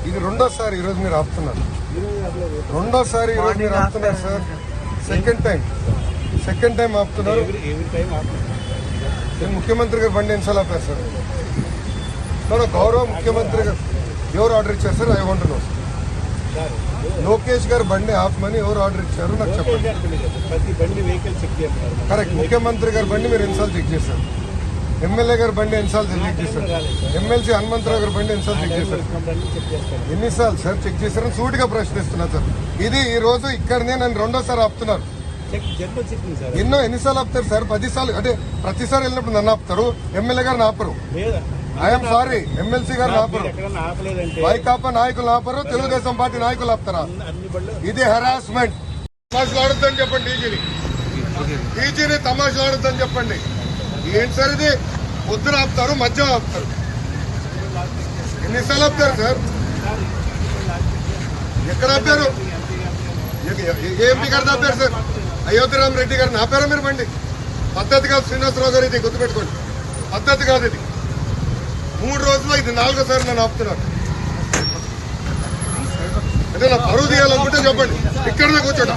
ఇది రెండోసారి ఈరోజు మీరు ఆపుతున్నారు. రెండోసారి ఈరోజు మీరు ఆపుతున్నారు సార్. సెకండ్ టైం ఆపుతున్నారు. ముఖ్యమంత్రి గారు బండి ఎన్నిసార్లు ఆపారు సార్? మన గౌరవ ముఖ్యమంత్రి గారు ఎవరు ఆర్డర్ ఇచ్చారు sir? I want no. Lokesh గారు బండి ఆపమని ఎవరు ఆర్డర్ ఇచ్చారు నాకు చెప్పండి. కరెక్ట్. ముఖ్యమంత్రి గారి బండి మీరు ఎన్నిసార్లు చెక్ చేశారు? ఎమ్మెల్యే గారి బండి ఎన్నిసార్లు చెక్ చేశారు? ఎమ్మెల్సీ హనుమంతరావు గారి బండి ఎన్నిసార్లు చెక్ చేశారు? ఎన్నిసార్లు సార్ చెక్ చేశారని సూటిగా ప్రశ్నిస్తున్నారు సార్. ఇది ఈ రోజు ఇక్కడనే నన్ను రెండోసారి ఆపుతున్నారు. ఎన్నిసార్లు ఆపుతారు సార్? 10 సార్లు. అంటే ప్రతిసారి వెళ్ళినప్పుడు నన్ను ఆపుతారు, ఎమ్మెల్యే గారిని ఆపరు. ఐఎమ్ సారీ, ఎమ్మెల్సీ గారిని ఆపరు, వైకాపా నాయకులు ఆపరు, తెలుగుదేశం పార్టీ నాయకులు ఆపుతారా? ఇది హెరాస్మెంట్. తమాషలాడొద్దని చెప్పండి. డీజీని తమాషలాడొద్దని చెప్పండి. ఏంటి సార్ ఇది? పొద్దున ఆపుతారు, మధ్యాహ్నం ఆపుతారు. ఎన్నిసార్లు ఆపుతారు సార్? ఎక్కడ ఆపారు? ఏఎంపీ గారిని ఆపారు సార్? అయోధ్యరామ్ రెడ్డి గారిని ఆపారా మీరు బండి? పద్ధతి కాదు శ్రీనివాసరావు గారు, ఇది గుర్తుపెట్టుకోండి. పద్ధతి కాదు ఇది. 3 రోజుల్లో ఇది 4వ నన్ను ఆపుతున్నారు. అంటే నా పరువు తీయాలనుకుంటే చెప్పండి, ఇక్కడనే కూర్చోట.